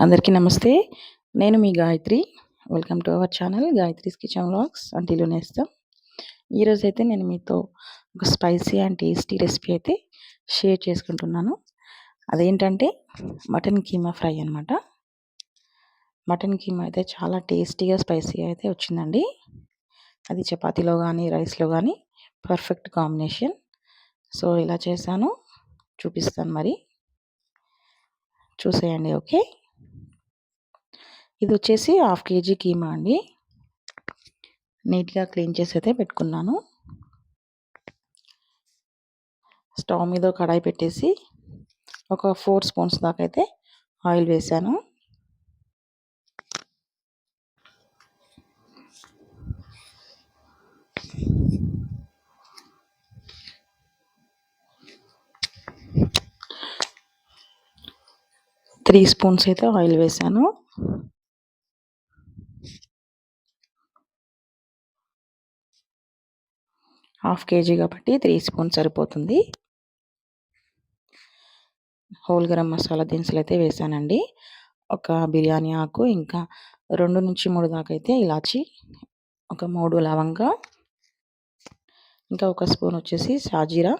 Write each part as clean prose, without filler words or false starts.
అందరికీ నమస్తే. నేను మీ Gayatri. Welcome to our channel Gayatri's kitchen vlogs అంటిల్ నేస్తం. ఈరోజైతే నేను మీతో ఒక స్పైసీ అండ్ టేస్టీ రెసిపీ అయితే షేర్ చేసుకుంటున్నాను. అదేంటంటే మటన్ కీమా ఫ్రై అనమాట. మటన్ కీమా అయితే చాలా టేస్టీగా స్పైసీగా అయితే వచ్చిందండి. అది చపాతీలో కానీ రైస్లో కానీ పర్ఫెక్ట్ కాంబినేషన్. సో ఇలా చేశాను, చూపిస్తాను మరి, చూసేయండి. ఓకే, ఇది వచ్చేసి 1/2 kg కీమా అండి. నీట్గా క్లీన్ చేసి అయితే పెట్టుకున్నాను. స్టవ్ మీద కడాయి పెట్టేసి ఒక 4 స్పూన్స్ దాకా అయితే ఆయిల్ వేసాను. త్రీ స్పూన్స్ అయితే ఆయిల్ వేసాను. హాఫ్ కేజీ కాబట్టి 3 స్పూన్స్ సరిపోతుంది. హోల్ గరం మసాలా దినుసులు అయితే వేసానండి. ఒక బిర్యానీ ఆకు, ఇంకా 2 నుంచి 3 దాకా అయితే ఇలాచి, ఒక 3 లవంగా, ఇంకా ఒక స్పూన్ వచ్చేసి సాజీరా,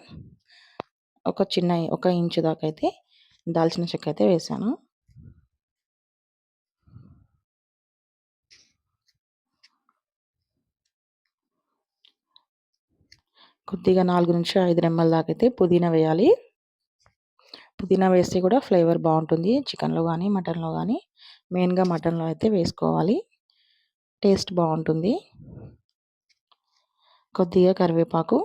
ఒక ఇంచు దాకా అయితే దాల్చిన చెక్క అయితే వేసాను. కొద్దిగా 4 నుంచి 5 రెమ్మల దాకా అయితే పుదీనా వేయాలి. పుదీనా వేస్తే కూడా ఫ్లేవర్ బాగుంటుంది చికెన్లో కానీ మటన్లో కానీ. మెయిన్గా మటన్లో అయితే వేసుకోవాలి, టేస్ట్ బాగుంటుంది. కొద్దిగా కరివేపాకు,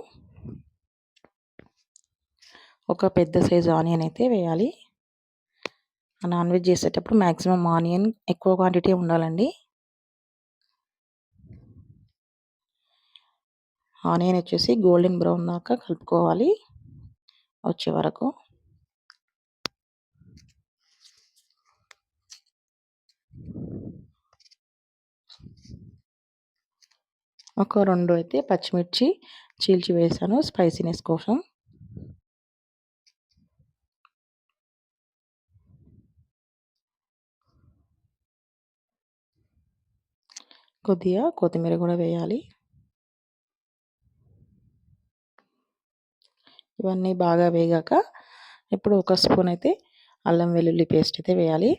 ఒక పెద్ద సైజు ఆనియన్ అయితే వేయాలి. నాన్ వెజ్ చేసేటప్పుడు మ్యాక్సిమం ఆనియన్ ఎక్కువ క్వాంటిటీ ఉండాలండి. ఆనియన్ వచ్చేసి గోల్డెన్ బ్రౌన్ దాకా కలుపుకోవాలి వచ్చే వరకు. ఒక 2 అయితే పచ్చిమిర్చి చీల్చి వేసాను స్పైసీనెస్ కోసం. కొద్దిగా కొత్తిమీర కూడా వేయాలి. ఇవన్నీ బాగా వేగాక ఇప్పుడు ఒక స్పూన్ అయితే అల్లం వెల్లుల్లి పేస్ట్ అయితే వేయాలి.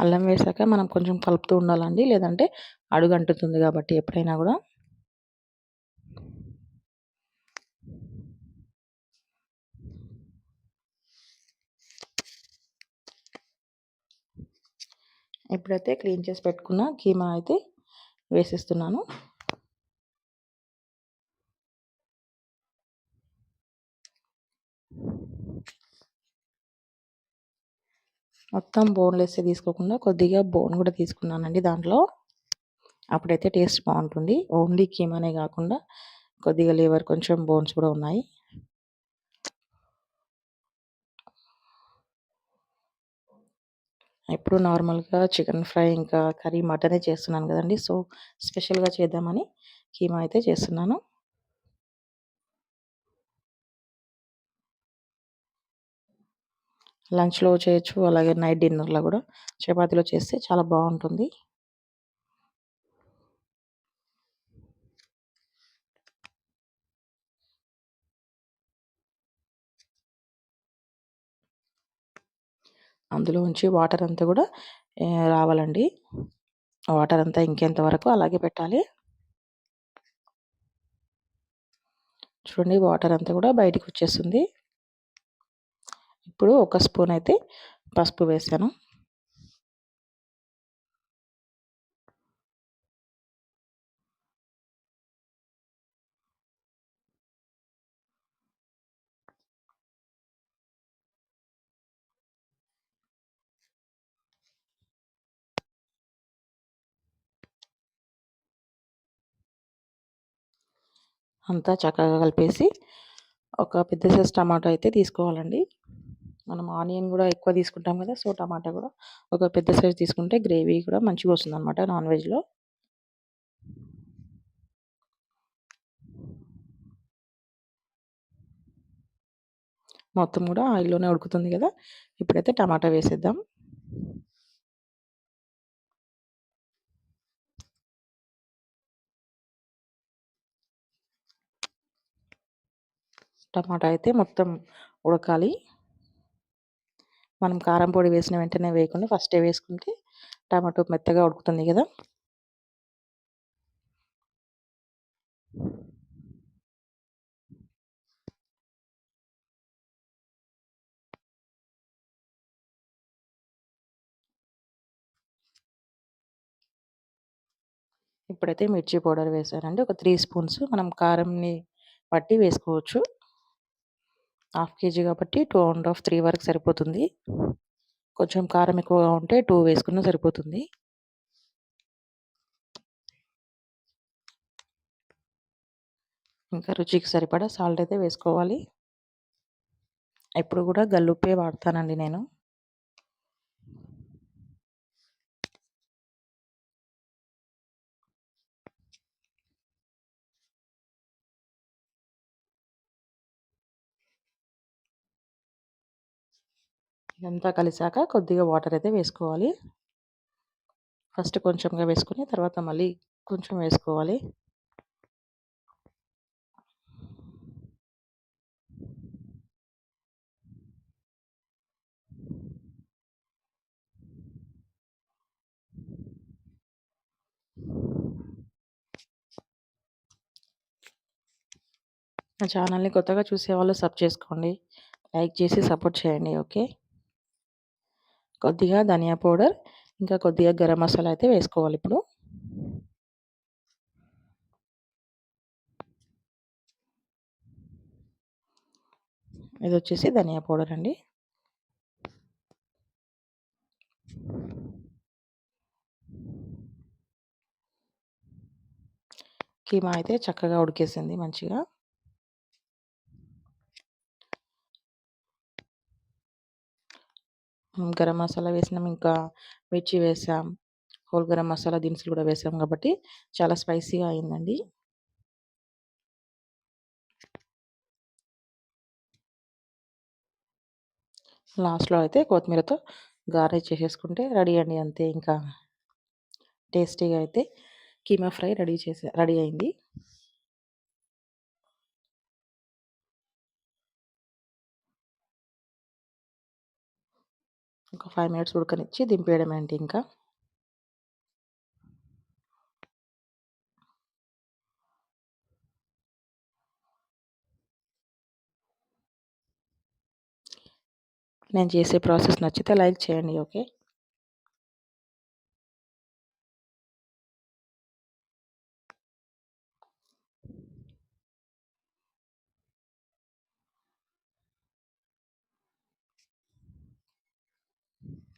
అల్లం వేసాక మనం కొంచెం కలుపుతూ ఉండాలండి, లేదంటే అడుగు అంటుతుంది కాబట్టి ఎప్పుడైనా కూడా. ఇప్పుడైతే క్లీన్ చేసి పెట్టుకున్న కీమా అయితే వేసేస్తున్నాను. మొత్తం బోన్లెస్ తీసుకోకుండా కొద్దిగా బోన్ కూడా తీసుకున్నానండి దాంట్లో. అప్పుడైతే టేస్ట్ బాగుంటుంది. ఓన్లీ కీమానే కాకుండా కొద్దిగా లివర్, కొంచెం బోన్స్ కూడా ఉన్నాయి. ఎప్పుడు నార్మల్గా చికెన్ ఫ్రై ఇంకా కర్రీ మటనే చేస్తున్నాను కదండి. సో స్పెషల్గా చేద్దామని కీమా అయితే చేస్తున్నాను. లంచ్లో చేయొచ్చు, అలాగే నైట్ డిన్నర్లో కూడా చపాతీలో చేస్తే చాలా బాగుంటుంది. అందులో ఉంచి వాటర్ అంతా కూడా రావాలండి. వాటర్ అంతా ఇంకేంత వరకు అలాగే పెట్టాలి. చూడండి, వాటర్ అంతా కూడా బయటికి వచ్చేస్తుంది. ఇప్పుడు ఒక స్పూన్ అయితే పసుపు వేసాను. అంతా చక్కగా కలిపేసి ఒక పెద్ద సైజ్ టమాటా అయితే తీసుకోవాలండి. మనం ఆనియన్ కూడా ఎక్కువ తీసుకుంటాం కదా, సో టమాటా కూడా ఒక పెద్ద సైజ్ తీసుకుంటే గ్రేవీ కూడా మంచిగా వస్తుంది అనమాట నాన్ వెజ్లో. మొత్తం కూడా ఆయిల్లోనే ఉడుకుతుంది కదా. ఇప్పుడైతే టమాటా వేసేద్దాం. టమాటా అయితే మొత్తం ఉడకాలి. మనం కారం పొడి వేసిన వెంటనే వేయకుండా ఫస్టే వేసుకుంటే టమాటో మెత్తగా ఉడుకుతుంది కదా. ఇప్పుడైతే మిర్చి పౌడర్ వేసానండి. ఒక 3 స్పూన్స్. మనం కారంని బట్టి వేసుకోవచ్చు. హాఫ్ కేజీ కాబట్టి 2 1/2 3 వరకు సరిపోతుంది. కొంచెం కారం ఎక్కువగా ఉంటే 2 వేసుకున్నా సరిపోతుంది. ఇంకా రుచికి సరిపడా సాల్ట్ అయితే వేసుకోవాలి. ఎప్పుడు కూడా గల్లుప్పే వాడతానండి నేను. ఇదంతా కలిసాక కొద్దిగా వాటర్ అయితే వేసుకోవాలి. ఫస్ట్ కొంచెంగా వేసుకొని తర్వాత మళ్ళీ కొంచెం వేసుకోవాలి. నా ఛానల్ని కొత్తగా చూసేవాళ్ళు సబ్ చేసుకోండి, లైక్ చేసి సపోర్ట్ చేయండి. ఓకే. కొద్దిగా ధనియా పౌడర్, ఇంకా కొద్దిగా గరం మసాలా అయితే వేసుకోవాలి ఇప్పుడు. ఇది వచ్చేసి ధనియా పౌడర్ అండి. కీమా అయితే చక్కగా ఉడికేసింది మంచిగా. గరం మసాలా వేసినాం, ఇంకా మిర్చి వేసాం, హోల్ గరం మసాలా దినుసులు కూడా వేసాం కాబట్టి చాలా స్పైసీగా అయిందండి. లాస్ట్లో అయితే కొత్తిమీరతో గార్నిష్ చేసేసుకుంటే రెడీ అండి. అంతే, ఇంకా టేస్టీగా అయితే కీమా ఫ్రై రెడీ అయింది. ఒక 5 మినిట్స్ ఉడకనిచ్చి దింపేయడం ఏంటి ఇంకా. నేను చేసే ప్రాసెస్ నచ్చితే లైక్ చేయండి. Okay.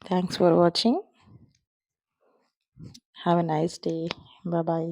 Thanks for watching. Have a nice day. Bye.